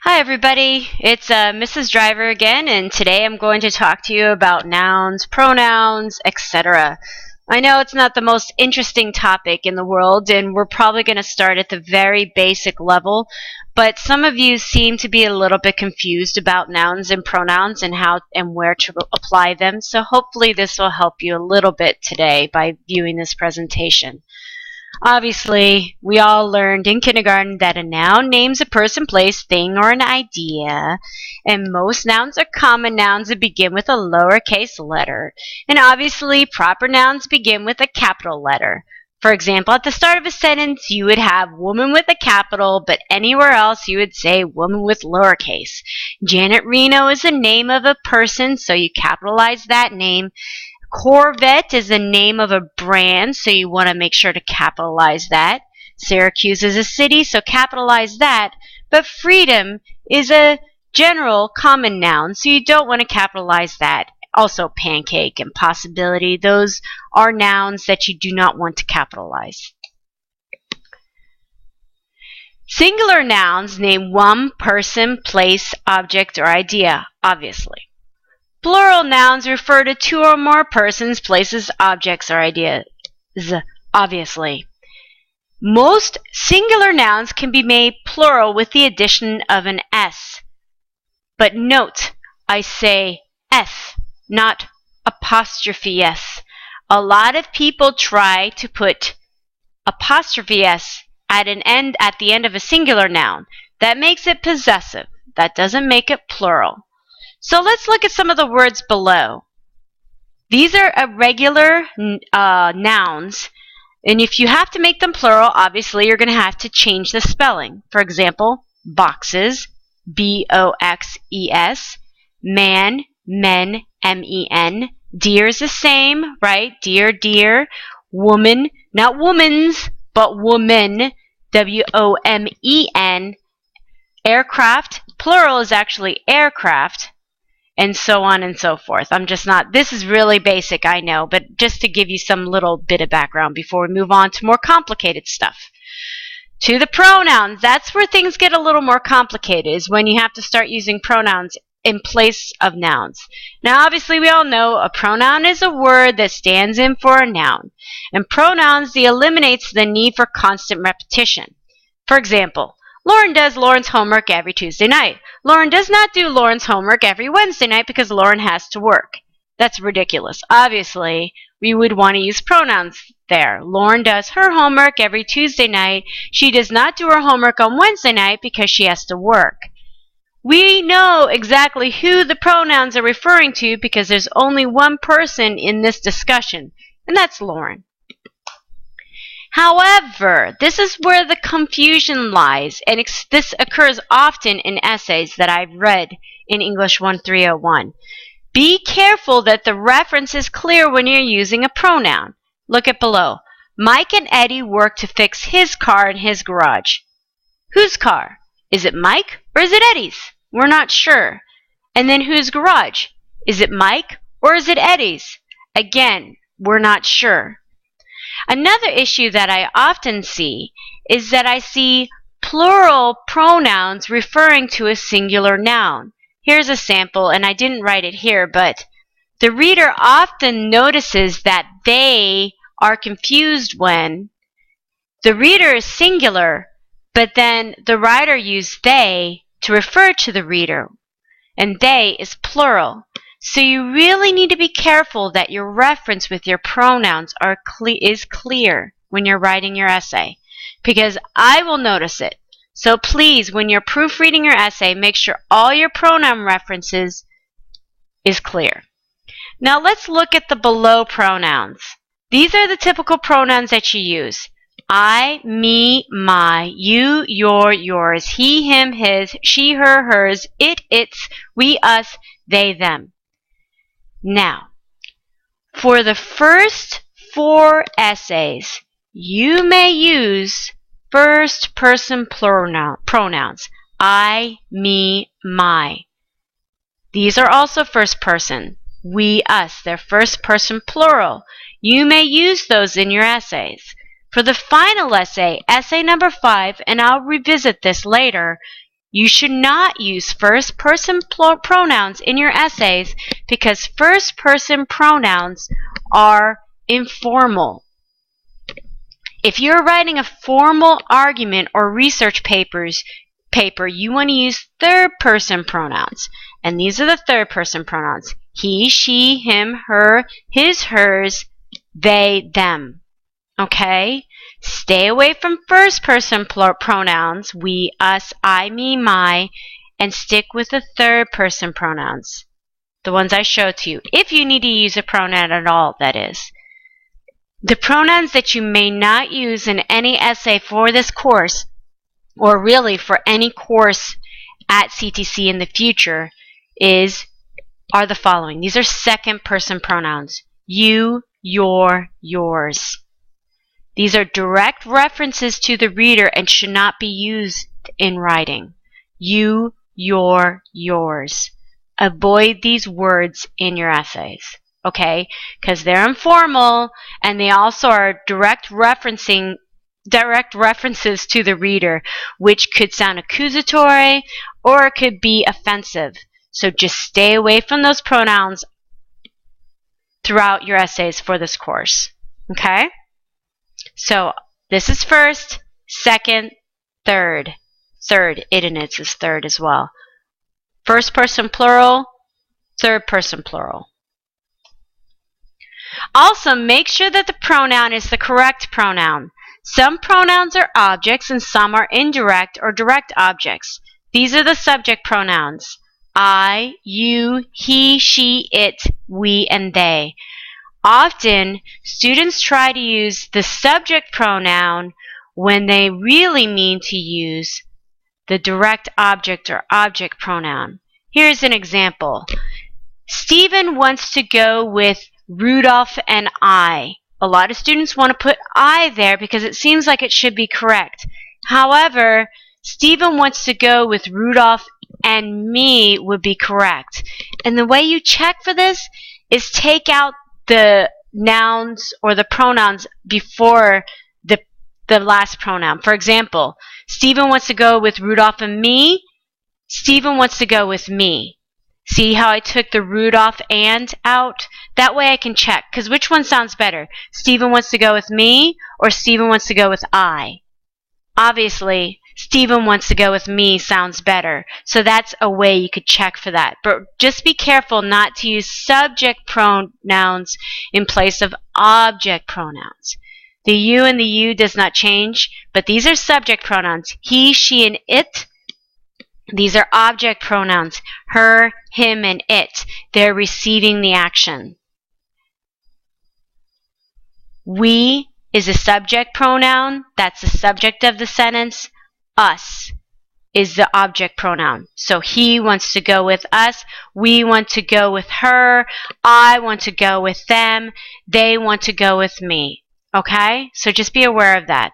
Hi everybody, it's Mrs. Driver again, and today I'm going to talk to you about nouns, pronouns, etc. I know it's not the most interesting topic in the world, and we're probably going to start at the very basic level, but some of you seem to be a little bit confused about nouns and pronouns and how and where to apply them, so hopefully this will help you a little bit today by viewing this presentation. Obviously, we all learned in kindergarten that a noun names a person, place, thing, or an idea, and most nouns are common nouns that begin with a lowercase letter. And obviously, proper nouns begin with a capital letter. For example, at the start of a sentence, you would have woman with a capital, but anywhere else you would say woman with lowercase. Janet Reno is the name of a person, so you capitalize that name. Corvette is the name of a brand, so you want to make sure to capitalize that. Syracuse is a city, so capitalize that. But freedom is a general common noun, so you don't want to capitalize that. Also pancake and possibility, those are nouns that you do not want to capitalize. Singular nouns name one person, place, object, or idea, obviously. Plural nouns refer to two or more persons, places, objects, or ideas, obviously. Most singular nouns can be made plural with the addition of an S. But note, I say S, not apostrophe S. A lot of people try to put apostrophe S at the end of a singular noun. That makes it possessive. That doesn't make it plural. So let's look at some of the words below. These are irregular nouns, and if you have to make them plural, obviously you're going to have to change the spelling. For example, boxes, B-O-X-E-S, man, men, M-E-N, deer is the same, right? Deer, deer, woman, not womans, but woman, W-O-M-E-N, aircraft, plural is actually aircraft, and so on and so forth. This is really basic, I know, but just to give you some little bit of background before we move on to more complicated stuff. To the pronouns, that's where things get a little more complicated, is when you have to start using pronouns in place of nouns. Now, obviously, we all know a pronoun is a word that stands in for a noun. And pronouns, eliminates the need for constant repetition. For example, Lauren does Lauren's homework every Tuesday night. Lauren does not do Lauren's homework every Wednesday night because Lauren has to work. That's ridiculous. Obviously, we would want to use pronouns there. Lauren does her homework every Tuesday night. She does not do her homework on Wednesday night because she has to work. We know exactly who the pronouns are referring to because there's only one person in this discussion, and that's Lauren. However, this is where the confusion lies, and this occurs often in essays that I've read in English 1301. Be careful that the reference is clear when you're using a pronoun. Look at below. Mike and Eddie work to fix his car in his garage. Whose car? Is it Mike or is it Eddie's? We're not sure. And then whose garage? Is it Mike or is it Eddie's? Again, we're not sure. Another issue that I often see is that I see plural pronouns referring to a singular noun. Here's a sample, and I didn't write it here, but the reader often notices that they are confused when the reader is singular, but then the writer used they to refer to the reader, and they is plural. So you really need to be careful that your reference with your pronouns is clear when you're writing your essay, because I will notice it. So please, when you're proofreading your essay, make sure all your pronoun references is clear. Now let's look at the below pronouns. These are the typical pronouns that you use. I, me, my, you, your, yours, he, him, his, she, her, hers, it, its, we, us, they, them. Now, for the first 4 essays, you may use first person pronouns. I, me, my. These are also first person. We, us. They're first person plural. You may use those in your essays. For the final essay, essay number 5, and I'll revisit this later, You should not use first-person pronouns in your essays because first-person pronouns are informal. If you're writing a formal argument or research paper, you want to use third-person pronouns. And these are the third-person pronouns. He, she, him, her, his, hers, they, them. Okay? Stay away from first-person pronouns, we, us, I, me, my, and stick with the third-person pronouns, the ones I showed to you, if you need to use a pronoun at all, that is. The pronouns that you may not use in any essay for this course, or really for any course at CTC in the future, are the following. These are second-person pronouns. You, your, yours. These are direct references to the reader and should not be used in writing. You, your, yours. Avoid these words in your essays, okay? Because they're informal and they also are direct references to the reader, which could sound accusatory or it could be offensive. So just stay away from those pronouns throughout your essays for this course, okay? So this is first, second, third. Third, idiots is third as well. First person plural, third person plural. Also, make sure that the pronoun is the correct pronoun. Some pronouns are objects and some are indirect or direct objects. These are the subject pronouns. I, you, he, she, it, we, and they. Often, students try to use the subject pronoun when they really mean to use the direct object or object pronoun. Here's an example. Stephen wants to go with Rudolph and I. A lot of students want to put I there because it seems like it should be correct. However, Stephen wants to go with Rudolph and me would be correct. And the way you check for this is take out the nouns or the pronouns before the last pronoun. For example, Stephen wants to go with Rudolph and me. Stephen wants to go with me. See how I took the Rudolph and out? That way I can check, because which one sounds better? Stephen wants to go with me or Stephen wants to go with I? Obviously, Stephen wants to go with me sounds better. So that's a way you could check for that. But just be careful not to use subject pronouns in place of object pronouns. The you and the you does not change, but these are subject pronouns. He, she, and it. These are object pronouns. Her, him, and it. They're receiving the action. We is a subject pronoun. That's the subject of the sentence. Us is the object pronoun. So he wants to go with us. We want to go with her. I want to go with them. They want to go with me. Okay? So just be aware of that.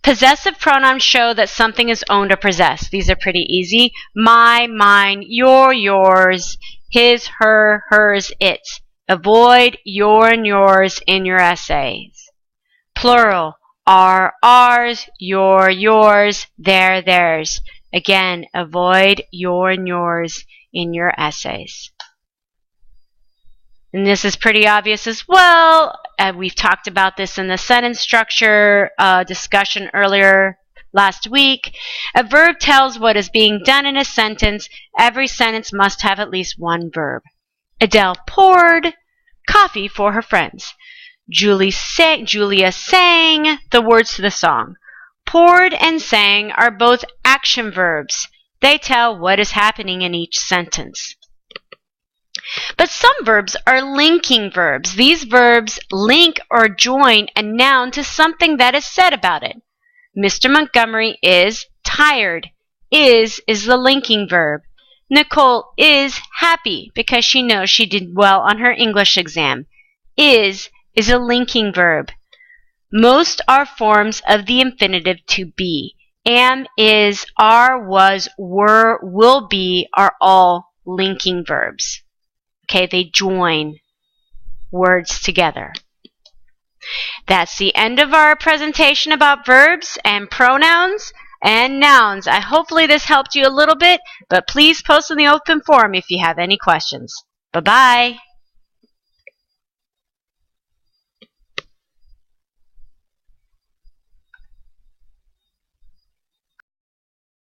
Possessive pronouns show that something is owned or possessed. These are pretty easy. My, mine, your, yours, his, her, hers, its. Avoid your and yours in your essays. Plural. Our, ours, your, yours, their, theirs. Again, avoid your and yours in your essays. And this is pretty obvious as well. We've talked about this in the sentence structure discussion earlier last week. A verb tells what is being done in a sentence. Every sentence must have at least one verb. Adele poured coffee for her friends. Julia sang the words to the song. Poured and sang are both action verbs. They tell what is happening in each sentence. But some verbs are linking verbs. These verbs link or join a noun to something that is said about it. Mr. Montgomery is tired. Is the linking verb. Nicole is happy because she knows she did well on her English exam. Is a linking verb. Most are forms of the infinitive to be. Am, is, are, was, were, will be are all linking verbs. Okay, they join words together. That's the end of our presentation about verbs and pronouns. and nouns. Hopefully this helped you a little bit, but please post in the open forum if you have any questions. Bye-bye.